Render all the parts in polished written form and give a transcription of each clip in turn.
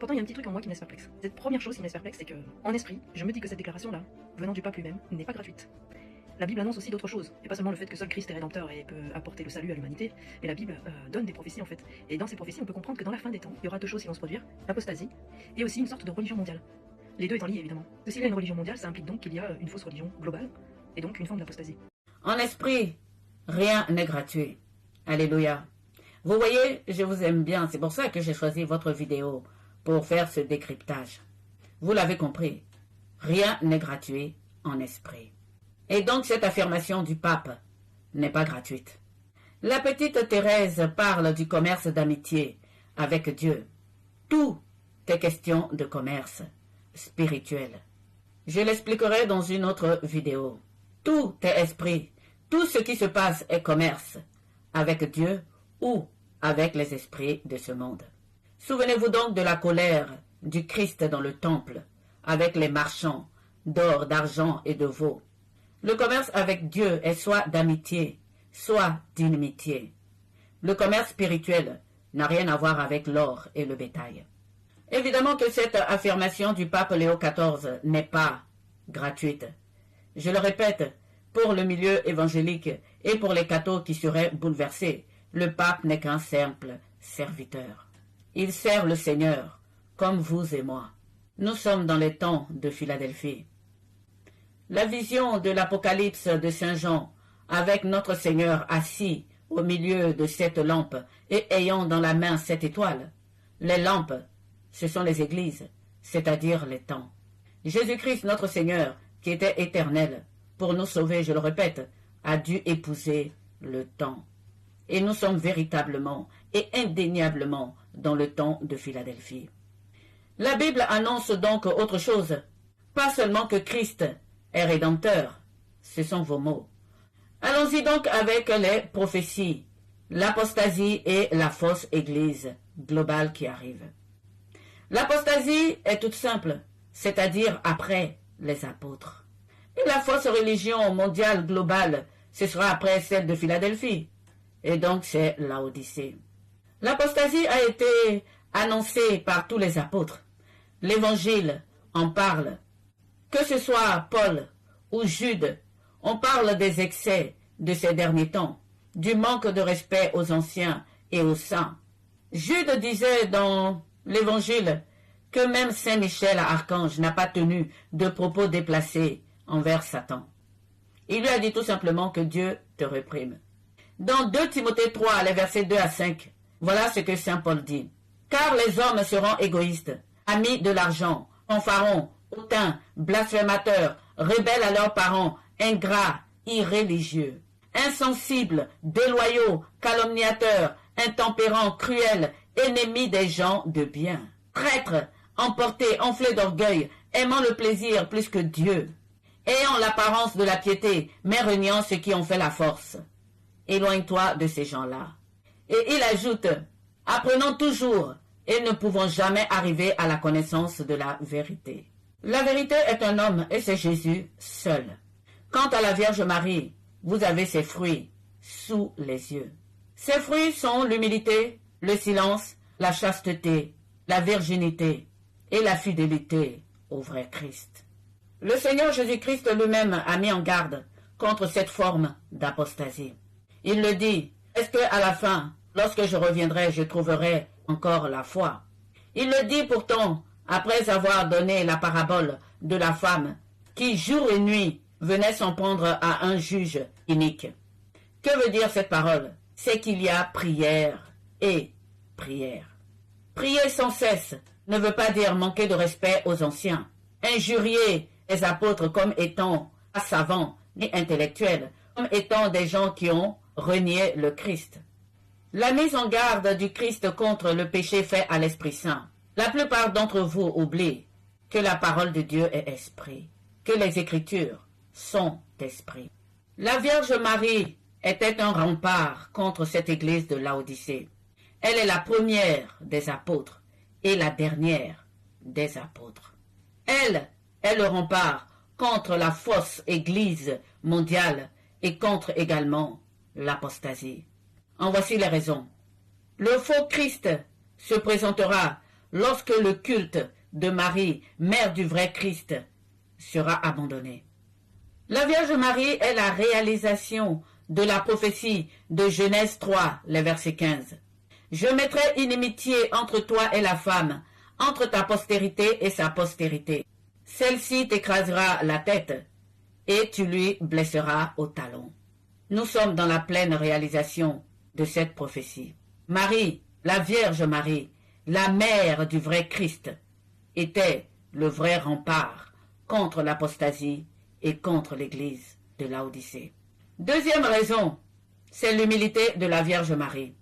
Pourtant, il y a un petit truc en moi qui me laisse perplexe. Cette première chose qui me laisse perplexe, c'est que, en esprit, je me dis que cette déclaration-là, venant du pape lui-même, n'est pas gratuite. La Bible annonce aussi d'autres choses, et pas seulement le fait que seul Christ est rédempteur et peut apporter le salut à l'humanité, mais la Bible donne des prophéties en fait. Et dans ces prophéties, on peut comprendre que dans la fin des temps, il y aura deux choses qui vont se produire, l'apostasie, et aussi une sorte de religion mondiale. Les deux étant liés évidemment. Que s'il y a une religion mondiale, ça implique donc qu'il y a une fausse religion globale, et donc une forme d'apostasie. En esprit, rien n'est gratuit. Alléluia. Vous voyez, je vous aime bien, c'est pour ça que j'ai choisi votre vidéo pour faire ce décryptage. Vous l'avez compris, rien n'est gratuit en esprit. Et donc cette affirmation du pape n'est pas gratuite. La petite Thérèse parle du commerce d'amitié avec Dieu. Tout est question de commerce spirituel. Je l'expliquerai dans une autre vidéo. Tout est esprit. Tout ce qui se passe est commerce avec Dieu ou avec les esprits de ce monde. Souvenez-vous donc de la colère du Christ dans le temple avec les marchands d'or, d'argent et de veau. Le commerce avec Dieu est soit d'amitié, soit d'inimitié. Le commerce spirituel n'a rien à voir avec l'or et le bétail. Évidemment que cette affirmation du pape Léo XIV n'est pas gratuite. Je le répète, pour le milieu évangélique et pour les cathos qui seraient bouleversés, le pape n'est qu'un simple serviteur. Il sert le Seigneur, comme vous et moi. Nous sommes dans les temps de Philadelphie. La vision de l'Apocalypse de Saint Jean, avec notre Seigneur assis au milieu de cette lampe et ayant dans la main 7 étoiles. Les lampes, ce sont les églises, c'est-à-dire les temps. Jésus-Christ, notre Seigneur, qui était éternel, pour nous sauver, je le répète, a dû épouser le temps. Et nous sommes véritablement et indéniablement dans le temps de Philadelphie. La Bible annonce donc autre chose, pas seulement que Christ est rédempteur, ce sont vos mots. Allons-y donc avec les prophéties, l'apostasie et la fausse église globale qui arrive. L'apostasie est toute simple, c'est-à-dire après les apôtres. Et la fausse religion mondiale globale, ce sera après celle de Philadelphie. Et donc c'est Laodicée. L'apostasie a été annoncée par tous les apôtres. L'Évangile en parle. Que ce soit Paul ou Jude, on parle des excès de ces derniers temps, du manque de respect aux anciens et aux saints. Jude disait dans l'Évangile que même Saint Michel, archange, n'a pas tenu de propos déplacés envers Satan. Il lui a dit tout simplement que Dieu te réprime. Dans 2 Timothée 3, les versets 2 à 5, voilà ce que Saint Paul dit. Car les hommes seront égoïstes, amis de l'argent, fanfarons, hautains, blasphémateurs, rebelles à leurs parents, ingrats, irréligieux, insensibles, déloyaux, calomniateurs, intempérants, cruels, ennemis des gens de bien, traîtres, emportés, enflés d'orgueil, aimant le plaisir plus que Dieu, ayant l'apparence de la piété, mais reniant ceux qui ont fait la force. Éloigne-toi de ces gens-là. Et il ajoute, apprenons toujours et ne pouvons jamais arriver à la connaissance de la vérité. La vérité est un homme et c'est Jésus seul. Quant à la Vierge Marie, vous avez ses fruits sous les yeux. Ces fruits sont l'humilité, le silence, la chasteté, la virginité et la fidélité au vrai Christ. Le Seigneur Jésus-Christ lui-même a mis en garde contre cette forme d'apostasie. Il le dit, est-ce qu'à la fin, lorsque je reviendrai, je trouverai encore la foi? Il le dit pourtant après avoir donné la parabole de la femme qui, jour et nuit, venait s'en prendre à un juge inique. Que veut dire cette parole? C'est qu'il y a prière et prière. Prier sans cesse ne veut pas dire manquer de respect aux anciens, injurier les apôtres comme étant pas savants ni intellectuels, comme étant des gens qui ont renié le Christ. La mise en garde du Christ contre le péché fait à l'Esprit Saint. La plupart d'entre vous oublient que la parole de Dieu est esprit, que les Écritures sont esprit. La Vierge Marie était un rempart contre cette église de Laodicée. Elle est la première des apôtres et la dernière des apôtres. Elle est le rempart contre la fausse église mondiale et contre également l'apostasie. En voici les raisons. Le faux Christ se présentera lorsque le culte de Marie, mère du vrai Christ, sera abandonné. La Vierge Marie est la réalisation de la prophétie de Genèse 3, les versets 15. Je mettrai inimitié entre toi et la femme, entre ta postérité et sa postérité. Celle-ci t'écrasera la tête et tu lui blesseras au talon. Nous sommes dans la pleine réalisation de cette prophétie. Marie, la Vierge Marie, la mère du vrai Christ, était le vrai rempart contre l'apostasie et contre l'Église de Laodicée. Deuxième raison, c'est l'humilité de la Vierge Marie.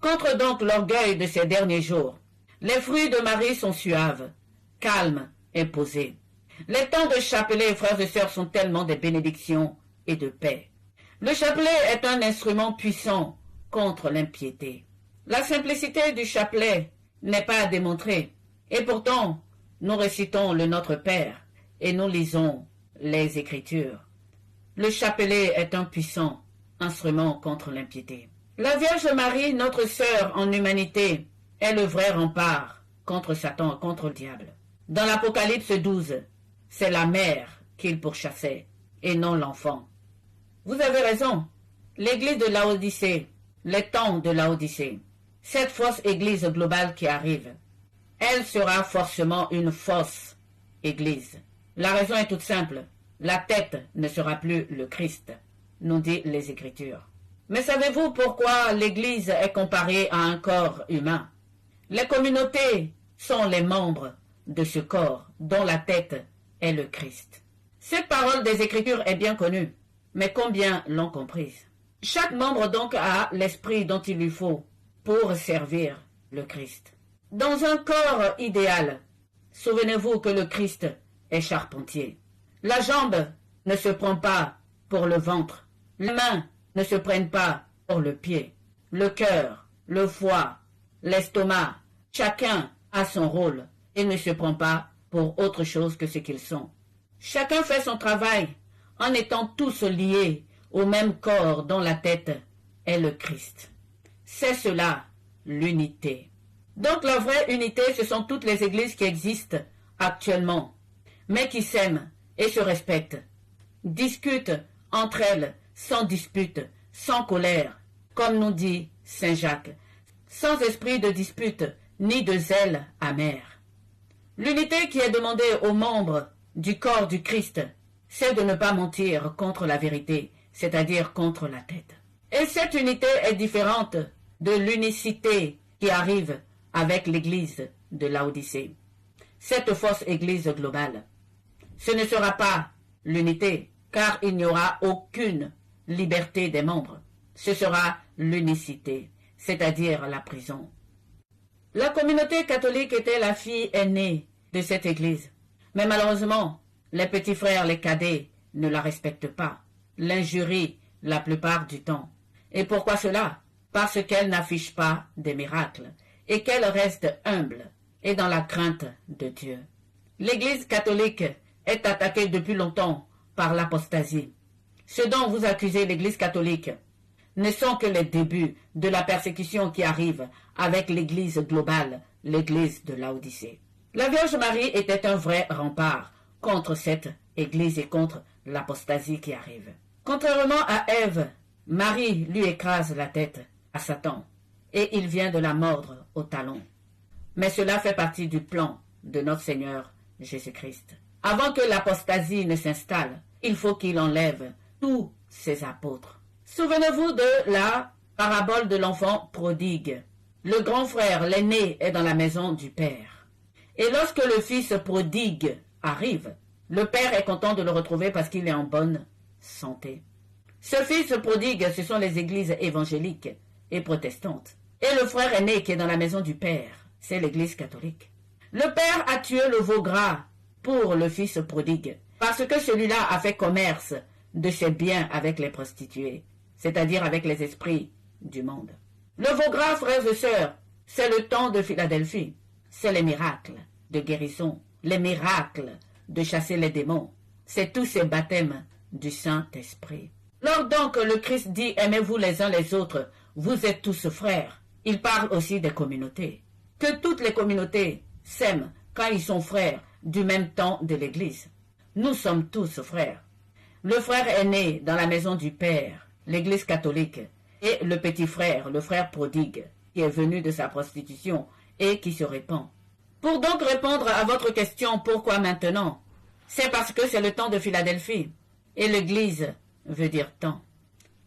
Contre donc l'orgueil de ces derniers jours, les fruits de Marie sont suaves, calmes et posés. Les temps de chapelet, frères et sœurs, sont tellement de bénédictions et de paix. Le chapelet est un instrument puissant contre l'impiété. La simplicité du chapelet n'est pas à démontrer, et pourtant, nous récitons le Notre Père et nous lisons les Écritures. Le chapelet est un puissant instrument contre l'impiété. La Vierge Marie, notre sœur en humanité, est le vrai rempart contre Satan, contre le diable. Dans l'Apocalypse 12, c'est la mère qu'il pourchassait et non l'enfant. Vous avez raison, l'église de Laodicée, les temps de Laodicée, cette fausse église globale qui arrive, elle sera forcément une fausse église. La raison est toute simple, la tête ne sera plus le Christ, nous dit les Écritures. Mais savez-vous pourquoi l'église est comparée à un corps humain? Les communautés sont les membres de ce corps dont la tête est le Christ. Cette parole des Écritures est bien connue, mais combien l'ont comprise? Chaque membre donc a l'esprit dont il lui faut pour servir le Christ. Dans un corps idéal, souvenez-vous que le Christ est charpentier. La jambe ne se prend pas pour le ventre, les mains ne se prennent pas pour le pied, le cœur, le foie, l'estomac, chacun a son rôle et ne se prend pas pour autre chose que ce qu'ils sont. Chacun fait son travail en étant tous liés au même corps dont la tête est le Christ. C'est cela, l'unité. Donc la vraie unité, ce sont toutes les églises qui existent actuellement, mais qui s'aiment et se respectent, discutent entre elles sans dispute, sans colère, comme nous dit Saint Jacques, sans esprit de dispute ni de zèle amer. L'unité qui est demandée aux membres du corps du Christ, c'est de ne pas mentir contre la vérité, c'est-à-dire contre la tête. Et cette unité est différente de l'unicité qui arrive avec l'église de Laodicée. Cette fausse église globale, ce ne sera pas l'unité, car il n'y aura aucune liberté des membres. Ce sera l'unicité, c'est-à-dire la prison. La communauté catholique était la fille aînée de cette église. Mais malheureusement, les petits frères, les cadets, ne la respectent pas, l'injurient la plupart du temps. Et pourquoi cela? Parce qu'elle n'affiche pas des miracles et qu'elle reste humble et dans la crainte de Dieu. L'Église catholique est attaquée depuis longtemps par l'apostasie. Ce dont vous accusez l'Église catholique ne sont que les débuts de la persécution qui arrive avec l'Église globale, l'Église de Laodicée. La Vierge Marie était un vrai rempart contre cette Église et contre l'apostasie qui arrive. Contrairement à Ève, Marie lui écrase la tête à Satan et il vient de la mordre au talon. Mais cela fait partie du plan de notre Seigneur Jésus-Christ. Avant que l'apostasie ne s'installe, il faut qu'il enlève tous ses apôtres. Souvenez-vous de la parabole de l'enfant prodigue. Le grand frère, l'aîné, est dans la maison du père. Et lorsque le fils prodigue arrive, le père est content de le retrouver parce qu'il est en bonne santé. Ce fils prodigue, ce sont les églises évangéliques et protestantes. Et le frère aîné qui est dans la maison du père, c'est l'église catholique. Le père a tué le veau gras pour le fils prodigue, parce que celui-là a fait commerce de ses biens avec les prostituées, c'est-à-dire avec les esprits du monde. Le veau gras, frères et sœurs, c'est le temps de Philadelphie. C'est les miracles de guérison, les miracles de chasser les démons. C'est tous ces baptêmes du Saint-Esprit. Lors donc le Christ dit « Aimez-vous les uns les autres, vous êtes tous frères », il parle aussi des communautés. que toutes les communautés s'aiment quand ils sont frères du même temps de l'Église. Nous sommes tous frères. Le frère aîné dans la maison du Père, l'Église catholique, et le petit frère, le frère prodigue, qui est venu de sa prostitution et qui se répand. Pour donc répondre à votre question, pourquoi maintenant? C'est parce que c'est le temps de Philadelphie, et l'Église veut dire temps.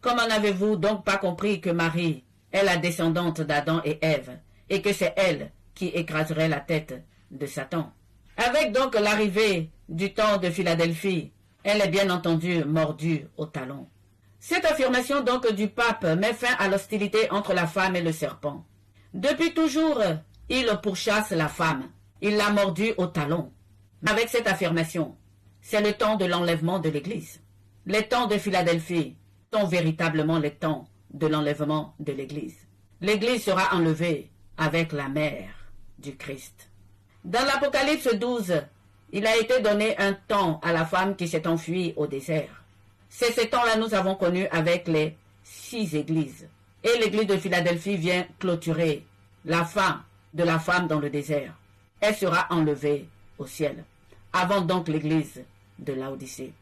Comment n'avez-vous donc pas compris que Marie est la descendante d'Adam et Ève, et que c'est elle qui écraserait la tête de Satan? Avec donc l'arrivée du temps de Philadelphie, elle est bien entendu mordue au talon. Cette affirmation donc du pape met fin à l'hostilité entre la femme et le serpent. Depuis toujours, il pourchasse la femme, il l'a mordue au talon. Avec cette affirmation, c'est le temps de l'enlèvement de l'Église. Les temps de Philadelphie sont véritablement les temps de l'enlèvement de l'Église. L'Église sera enlevée avec la mère du Christ. Dans l'Apocalypse 12, il a été donné un temps à la femme qui s'est enfuie au désert. C'est ce temps-là nous avons connu avec les 6 églises. Et l'église de Philadelphie vient clôturer la fin de la femme dans le désert. Elle sera enlevée au ciel. Avant donc l'église de Laodicée.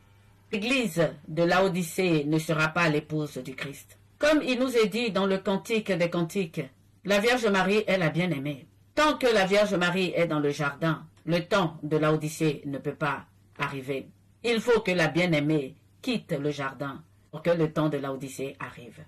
L'église de Laodicée ne sera pas l'épouse du Christ. Comme il nous est dit dans le Cantique des Cantiques, la Vierge Marie est la bien-aimée. Tant que la Vierge Marie est dans le jardin, le temps de Laodicée ne peut pas arriver. Il faut que la bien-aimée quitte le jardin pour que le temps de Laodicée arrive.